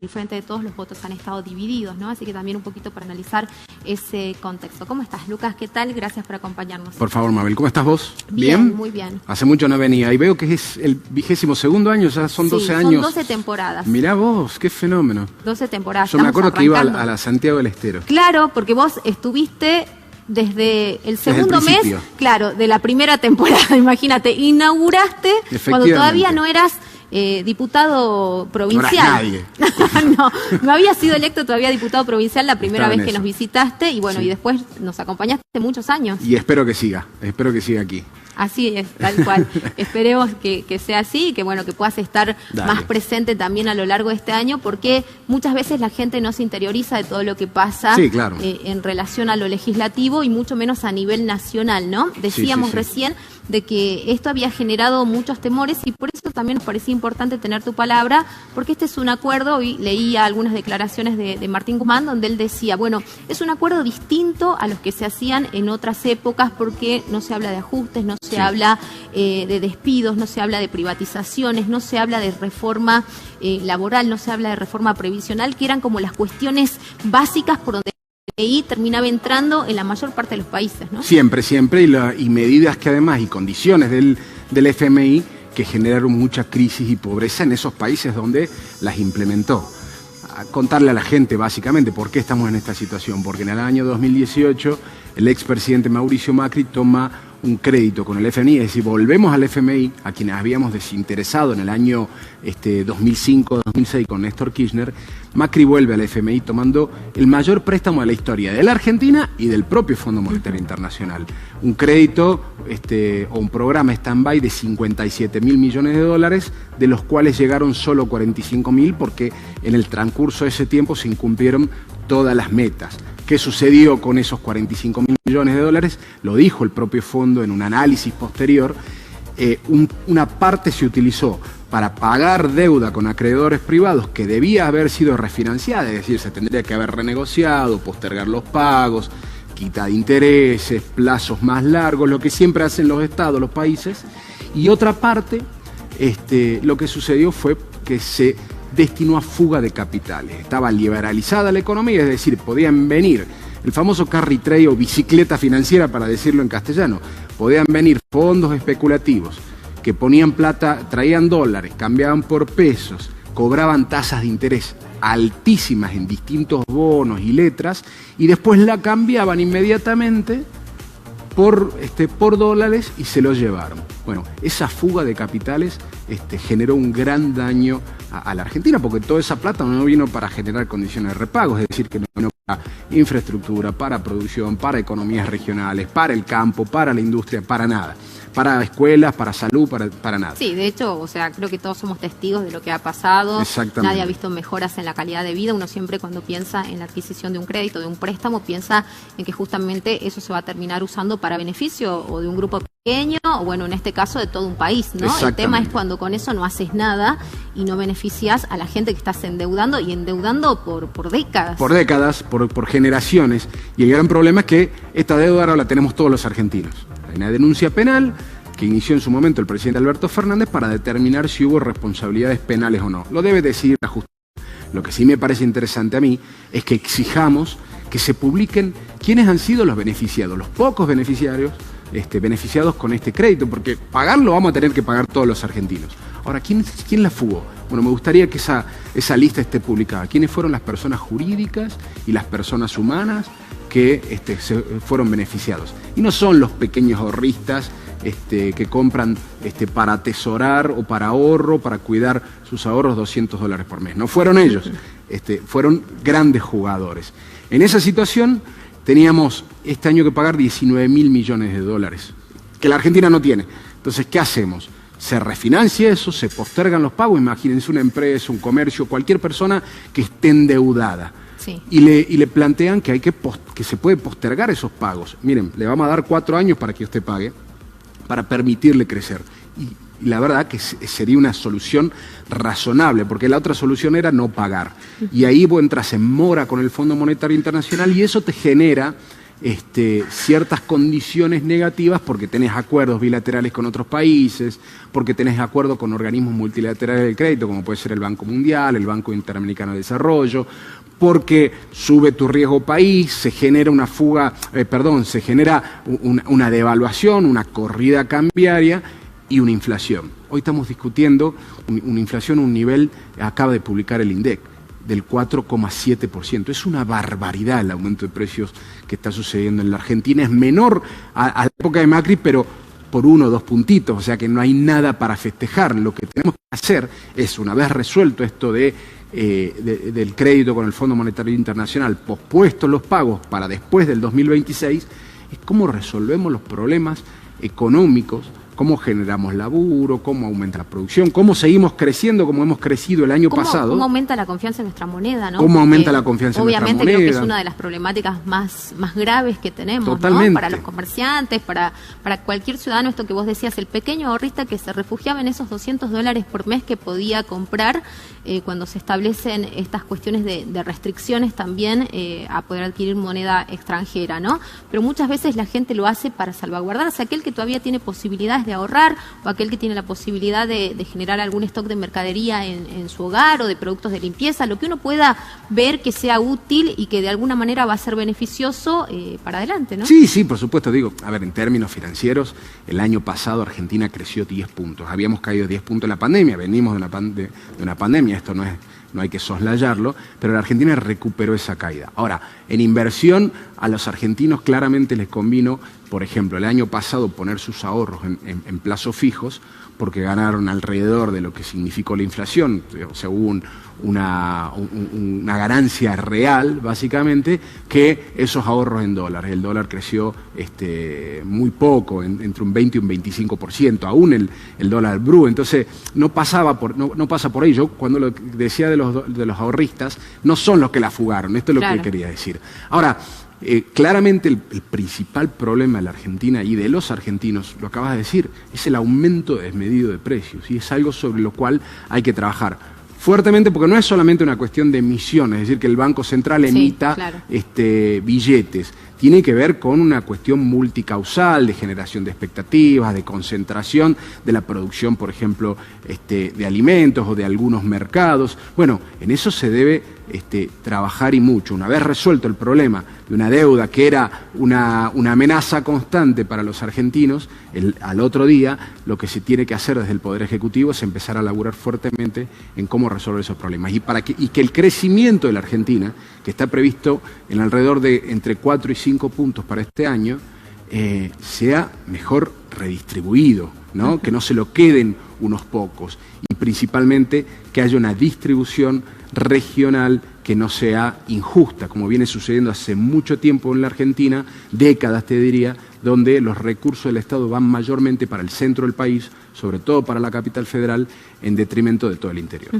el Frente de Todos, los votos han estado divididos, ¿no? Así que también un poquito para analizar ese contexto. ¿Cómo estás, Lucas? ¿Qué tal? Gracias por acompañarnos. Por favor, Mabel, ¿cómo estás vos? Bien, muy bien. Hace mucho no venía y veo que es el 22º año, ya son 12 años. Son 12 temporadas. Mirá vos, qué fenómeno. 12 temporadas. Yo me acuerdo que iba a la Santiago del Estero. Claro, porque vos estuviste desde el segundo mes, claro, de la primera temporada, imagínate, inauguraste cuando todavía no eras diputado provincial. No había sido electo todavía diputado provincial la primera vez que nos visitaste y bueno, y después nos acompañaste muchos años. Y espero que siga aquí. Así es, tal cual. Esperemos que sea así y que bueno, que puedas estar más presente también a lo largo de este año, porque muchas veces la gente no se interioriza de todo lo que pasa en relación a lo legislativo y mucho menos a nivel nacional, ¿no? Decíamos recién de que esto había generado muchos temores y por eso también nos parecía importante tener tu palabra, porque este es un acuerdo, hoy leía algunas declaraciones de Martín Guzmán, donde él decía, bueno, es un acuerdo distinto a los que se hacían en otras épocas porque no se habla de ajustes, no se habla de despidos, no se habla de privatizaciones, no se habla de reforma laboral, no se habla de reforma previsional, que eran como las cuestiones básicas por donde y terminaba entrando en la mayor parte de los países, ¿no? Siempre, y medidas que además, y condiciones del FMI que generaron mucha crisis y pobreza en esos países donde las implementó. A contarle a la gente básicamente por qué estamos en esta situación, porque en el año 2018 el expresidente Mauricio Macri toma un crédito con el FMI, es decir, volvemos al FMI, a quienes habíamos desinteresado en el año 2005-2006 con Néstor Kirchner. Macri vuelve al FMI tomando el mayor préstamo de la historia de la Argentina y del propio Fondo Monetario Internacional. Un crédito o un programa stand-by de 57.000 millones de dólares, de los cuales llegaron solo 45.000 porque en el transcurso de ese tiempo se incumplieron todas las metas. ¿Qué sucedió con esos 45.000 millones de dólares? Lo dijo el propio fondo en un análisis posterior. Una parte se utilizó para pagar deuda con acreedores privados que debía haber sido refinanciada, es decir, se tendría que haber renegociado, postergar los pagos, quita de intereses, plazos más largos, lo que siempre hacen los estados, los países. Y otra parte, lo que sucedió fue que se destinó a fuga de capitales. Estaba liberalizada la economía, es decir, podían venir el famoso carry trade o bicicleta financiera, para decirlo en castellano. Podían venir fondos especulativos que ponían plata, traían dólares, cambiaban por pesos, cobraban tasas de interés altísimas en distintos bonos y letras y después la cambiaban inmediatamente por dólares y se los llevaron. Bueno, esa fuga de capitales generó un gran daño a la Argentina, porque toda esa plata no vino para generar condiciones de repago, es decir, que no vino para infraestructura, para producción, para economías regionales, para el campo, para la industria, para nada. Para escuelas, para salud, para nada. Sí, de hecho, o sea, creo que todos somos testigos de lo que ha pasado. Exactamente. Nadie ha visto mejoras en la calidad de vida. Uno siempre cuando piensa en la adquisición de un crédito, de un préstamo, piensa en que justamente eso se va a terminar usando para beneficio o de un grupo pequeño, o bueno, en este caso de todo un país, ¿no? El tema es cuando con eso no haces nada y no beneficias a la gente que estás endeudando y endeudando por décadas. Por décadas, por generaciones. Y el gran problema es que esta deuda ahora la tenemos todos los argentinos. Hay una denuncia penal que inició en su momento el presidente Alberto Fernández para determinar si hubo responsabilidades penales o no. Lo debe decir la justicia. Lo que sí me parece interesante a mí es que exijamos que se publiquen quiénes han sido los beneficiados, los pocos beneficiarios beneficiados con este crédito, porque pagarlo vamos a tener que pagar todos los argentinos. Ahora, ¿quién la fugó? Bueno, me gustaría que esa lista esté publicada. ¿Quiénes fueron las personas jurídicas y las personas humanas que se fueron beneficiados? Y no son los pequeños ahorristas que compran para atesorar o para ahorro, para cuidar sus ahorros $200 por mes. No fueron ellos, fueron grandes jugadores. En esa situación teníamos este año que pagar 19.000 millones de dólares, que la Argentina no tiene. Entonces, ¿qué hacemos? Se refinancia eso, se postergan los pagos. Imagínense una empresa, un comercio, cualquier persona que esté endeudada. Sí. Y le plantean que se puede postergar esos pagos. Miren, le vamos a dar 4 años para que usted pague, para permitirle crecer. Y la verdad que sería una solución razonable, porque la otra solución era no pagar. Y ahí vos entras en mora con el Fondo Monetario Internacional y eso te genera ciertas condiciones negativas porque tenés acuerdos bilaterales con otros países, porque tenés acuerdos con organismos multilaterales del crédito, como puede ser el Banco Mundial, el Banco Interamericano de Desarrollo, porque sube tu riesgo país, se genera una se genera una devaluación, una corrida cambiaria y una inflación. Hoy estamos discutiendo una inflación a un nivel, acaba de publicar el INDEC, del 4,7%. Es una barbaridad el aumento de precios que está sucediendo en la Argentina. Es menor a la época de Macri, pero por 1 o 2 puntitos, o sea que no hay nada para festejar. Lo que tenemos que hacer es, una vez resuelto esto del crédito con el Fondo Monetario Internacional, pospuestos los pagos para después del 2026, es cómo resolvemos los problemas económicos, cómo generamos laburo, cómo aumenta la producción, cómo seguimos creciendo como hemos crecido el año pasado. ¿Cómo aumenta la confianza en nuestra moneda, ¿no? ¿Cómo aumenta la confianza en nuestra moneda? Obviamente creo que es una de las problemáticas más graves que tenemos, totalmente, ¿no? Para los comerciantes, para cualquier ciudadano, esto que vos decías, el pequeño ahorrista que se refugiaba en esos $200 por mes que podía comprar cuando se establecen estas cuestiones de restricciones también a poder adquirir moneda extranjera, ¿no? Pero muchas veces la gente lo hace para salvaguardarse, aquel que todavía tiene posibilidades de ahorrar o aquel que tiene la posibilidad de generar algún stock de mercadería en su hogar o de productos de limpieza, lo que uno pueda ver que sea útil y que de alguna manera va a ser beneficioso para adelante, ¿no? Sí, por supuesto. Digo, a ver, en términos financieros, el año pasado Argentina creció 10 puntos. Habíamos caído 10 puntos en la pandemia, venimos de una pandemia, esto no hay que soslayarlo, pero la Argentina recuperó esa caída. Ahora, en inversión, a los argentinos claramente les convino, por ejemplo, el año pasado poner sus ahorros en plazos fijos, porque ganaron alrededor de lo que significó la inflación, o sea, hubo una ganancia real, básicamente, que esos ahorros en dólares. El dólar creció muy poco, entre un 20 y un 25%, aún el dólar blue. Entonces, no pasa por ahí. Yo, cuando lo decía de los ahorristas, no son los que la fugaron, esto es lo que quería decir. Ahora, claramente el principal problema de la Argentina y de los argentinos, lo acabas de decir, es el aumento desmedido de precios, y es algo sobre lo cual hay que trabajar fuertemente, porque no es solamente una cuestión de emisiones, es decir, que el Banco Central emita billetes. Tiene que ver con una cuestión multicausal de generación de expectativas, de concentración de la producción, por ejemplo, de alimentos o de algunos mercados. Bueno, en eso se debe trabajar y mucho. Una vez resuelto el problema de una deuda que era una amenaza constante para los argentinos, al otro día lo que se tiene que hacer desde el Poder Ejecutivo es empezar a laburar fuertemente en cómo resolver esos problemas. Y que el crecimiento de la Argentina, que está previsto en alrededor de entre 4 y 5 puntos para este año, sea mejor redistribuido, ¿no? Que no se lo queden unos pocos, y principalmente que haya una distribución regional que no sea injusta, como viene sucediendo hace mucho tiempo en la Argentina, décadas te diría, donde los recursos del Estado van mayormente para el centro del país, sobre todo para la capital federal, en detrimento de todo el interior.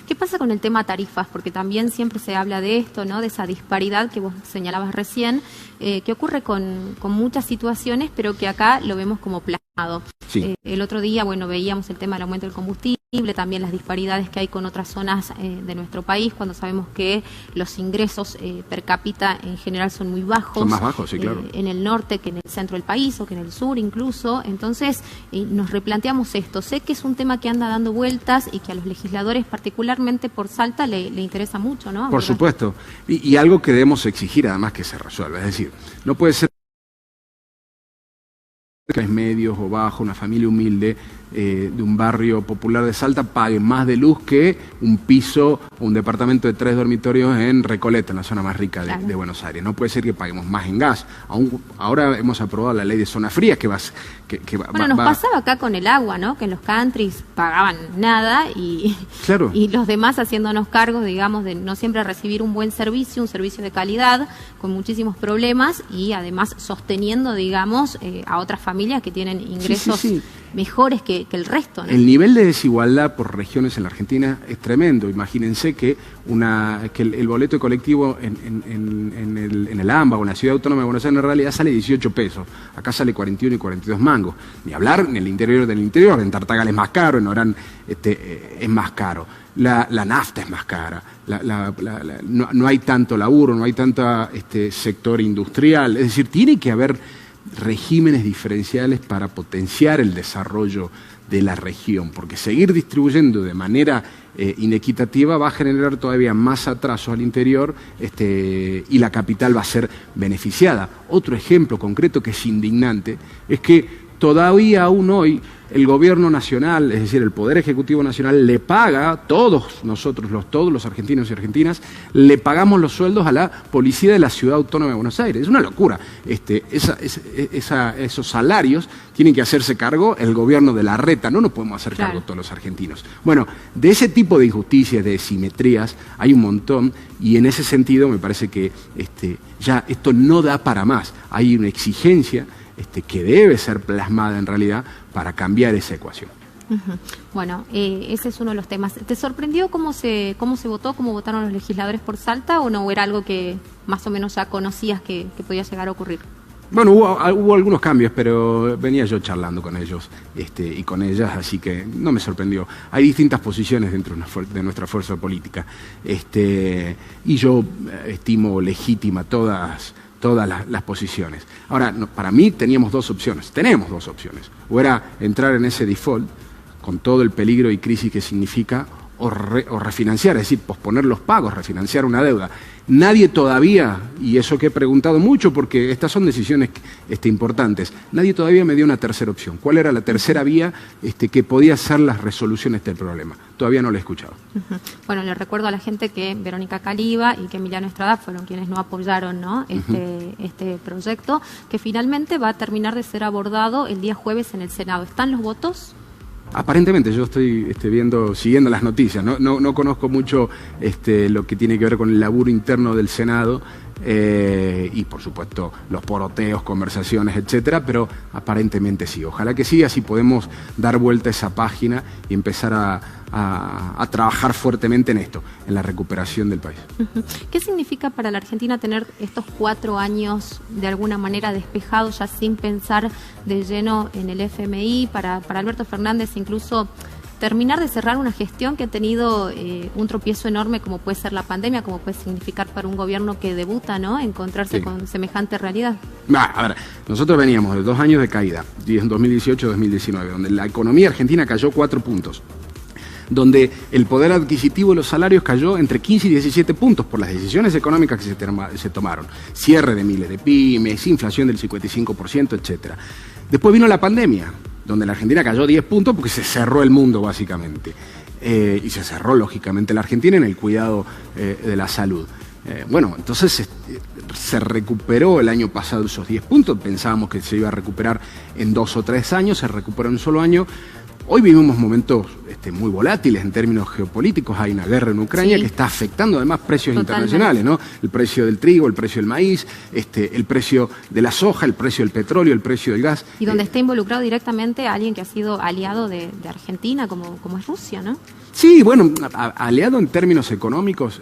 ¿Qué pasa con el tema tarifas? Porque también siempre se habla de esto, ¿no? De esa disparidad que vos señalabas recién, que ocurre con muchas situaciones, pero que acá lo vemos como plasmado. Sí. El otro día, veíamos el tema del aumento del combustible, también las disparidades que hay con otras zonas de nuestro país, cuando sabemos que los ingresos per cápita en general son muy bajos. Son más bajos, sí, claro. En el norte que en el centro del país o que en el sur incluso. Entonces, nos replanteamos esto. Sé que es un tema que anda dando vueltas y que a los legisladores, particularmente por Salta, le interesa mucho, ¿no? Por supuesto. Y algo que debemos exigir, además, que se resuelva. Es decir, no puede ser medios o bajo, una familia humilde de un barrio popular de Salta pague más de luz que un piso o un departamento de 3 dormitorios en Recoleta, en la zona más rica de Buenos Aires. No puede ser que paguemos más en gas. Ahora hemos aprobado la ley de zonas frías nos pasaba acá con el agua, ¿no? Que en los countries pagaban nada y los demás haciéndonos cargos, digamos, de no siempre recibir un buen servicio, un servicio de calidad, con muchísimos problemas y además sosteniendo, digamos, a otras familias que tienen ingresos mejores que el resto, ¿no? El nivel de desigualdad por regiones en la Argentina es tremendo. Imagínense que el boleto de colectivo en el AMBA o en la Ciudad Autónoma de Buenos Aires en realidad sale 18 pesos. Acá sale 41 y 42 mangos. Ni hablar en el interior del interior. En Tartagal es más caro, en Orán es más caro. la nafta es más cara, no hay tanto laburo, no hay tanto sector industrial. Es decir, tiene que haber regímenes diferenciales para potenciar el desarrollo de la región, porque seguir distribuyendo de manera inequitativa va a generar todavía más atrasos al interior y la capital va a ser beneficiada. Otro ejemplo concreto que es indignante es que todavía aún hoy el gobierno nacional, es decir, el Poder Ejecutivo Nacional, le paga, todos nosotros, todos los argentinos y argentinas, le pagamos los sueldos a la policía de la Ciudad Autónoma de Buenos Aires. Es una locura. Esos salarios tienen que hacerse cargo el gobierno de Larreta, no nos podemos hacer cargo todos los argentinos. Bueno, de ese tipo de injusticias, de simetrías, hay un montón, y en ese sentido me parece que ya esto no da para más. Hay una exigencia que debe ser plasmada en realidad para cambiar esa ecuación. Bueno, ese es uno de los temas. ¿Te sorprendió cómo se votó, cómo votaron los legisladores por Salta, o no, o era algo que más o menos ya conocías que podía llegar a ocurrir? Bueno, hubo algunos cambios, pero venía yo charlando con ellos y con ellas, así que no me sorprendió. Hay distintas posiciones dentro de nuestra fuerza política, y yo estimo legítima todas las posiciones. Ahora, para mí tenemos dos opciones. O era entrar en ese default, con todo el peligro y crisis que significa, o refinanciar, es decir, posponer los pagos, refinanciar una deuda. Nadie todavía, y eso que he preguntado mucho, porque estas son decisiones importantes, nadie todavía me dio una tercera opción. ¿Cuál era la tercera vía que podía ser las resoluciones del problema? Todavía no la he escuchado. Bueno, le recuerdo a la gente que Verónica Caliba y que Emiliano Estrada fueron quienes no apoyaron, ¿no? este proyecto, que finalmente va a terminar de ser abordado el día jueves en el Senado. ¿Están los votos? Aparentemente, yo estoy siguiendo las noticias, no conozco mucho lo que tiene que ver con el laburo interno del Senado, y por supuesto los poroteos, conversaciones, etcétera, pero aparentemente sí. Ojalá que sí, así podemos dar vuelta a esa página y empezar a trabajar fuertemente en esto, en la recuperación del país. ¿Qué significa para la Argentina tener estos 4 años de alguna manera despejados, ya sin pensar de lleno en el FMI, para Alberto Fernández incluso terminar de cerrar una gestión que ha tenido un tropiezo enorme, como puede ser la pandemia, como puede significar para un gobierno que debuta, ¿no?, encontrarse con semejante realidad? A ver, nosotros veníamos de 2 años de caída, en 2018-2019, donde la economía argentina cayó 4 puntos. Donde el poder adquisitivo de los salarios cayó entre 15 y 17 puntos por las decisiones económicas que se tomaron. Cierre de miles de pymes, inflación del 55%, etcétera. Después vino la pandemia, donde la Argentina cayó 10 puntos porque se cerró el mundo básicamente. Y se cerró lógicamente la Argentina en el cuidado de la salud. Bueno, entonces se recuperó el año pasado esos 10 puntos, pensábamos que se iba a recuperar en 2 o 3 años, se recuperó en un solo año. Hoy vivimos momentos muy volátiles en términos geopolíticos. Hay una guerra en Ucrania que está afectando además precios internacionales, ¿no? El precio del trigo, el precio del maíz, el precio de la soja, el precio del petróleo, el precio del gas. Y donde está involucrado directamente alguien que ha sido aliado de Argentina, como es Rusia, ¿no? Sí, bueno, aliado en términos económicos,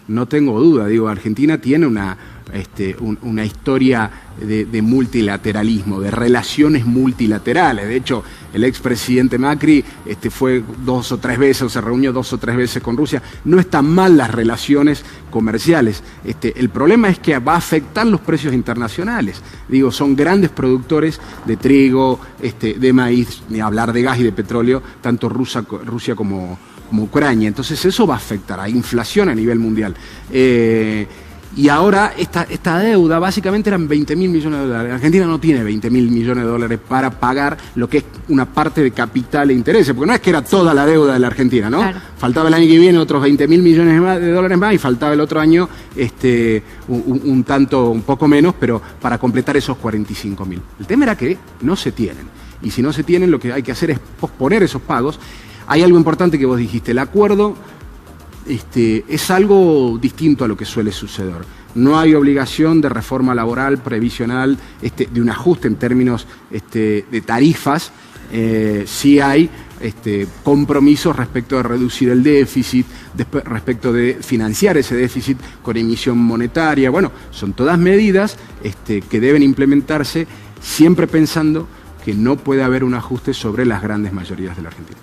no tengo duda. Digo, Argentina tiene una historia de multilateralismo, de relaciones multilaterales. De hecho, el expresidente Macri fue 2 o 3 veces, o se reunió 2 o 3 veces con Rusia. No están mal las relaciones comerciales. El problema es que va a afectar los precios internacionales. Digo, son grandes productores de trigo, de maíz, ni hablar de gas y de petróleo, tanto Rusia como Ucrania. Entonces eso va a afectar a inflación a nivel mundial. Y ahora esta deuda básicamente eran 20.000 millones de dólares. Argentina no tiene 20.000 millones de dólares para pagar lo que es una parte de capital e intereses, porque no es que era toda la deuda de la Argentina, ¿no? Claro. Faltaba el año que viene otros 20.000 millones de dólares más, y faltaba el otro año un poco menos, pero para completar esos 45.000. El tema era que no se tienen. Y si no se tienen, lo que hay que hacer es posponer esos pagos. Hay algo importante que vos dijiste, el acuerdo es algo distinto a lo que suele suceder. No hay obligación de reforma laboral previsional, de un ajuste en términos de tarifas. Sí hay compromisos respecto de reducir el déficit, respecto de financiar ese déficit con emisión monetaria. Bueno, son todas medidas que deben implementarse siempre pensando que no puede haber un ajuste sobre las grandes mayorías de la Argentina.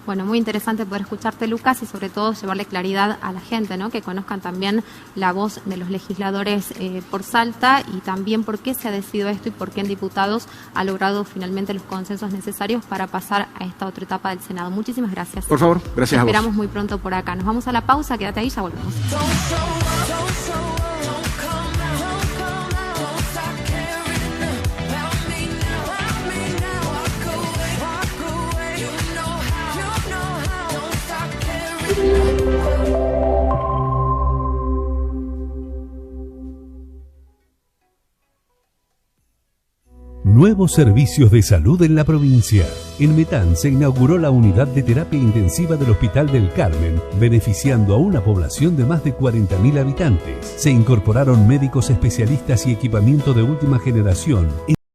Bueno, muy interesante poder escucharte, Lucas, y sobre todo llevarle claridad a la gente, ¿no? Que conozcan también la voz de los legisladores por Salta y también por qué se ha decidido esto y por qué en diputados ha logrado finalmente los consensos necesarios para pasar a esta otra etapa del Senado. Muchísimas gracias. Por favor, gracias a vos. Esperamos muy pronto por acá. Nos vamos a la pausa, quédate ahí, ya volvemos. Nuevos servicios de salud en la provincia. En Metán se inauguró la unidad de terapia intensiva del Hospital del Carmen, beneficiando a una población de más de 40.000 habitantes. Se incorporaron médicos especialistas y equipamiento de última generación.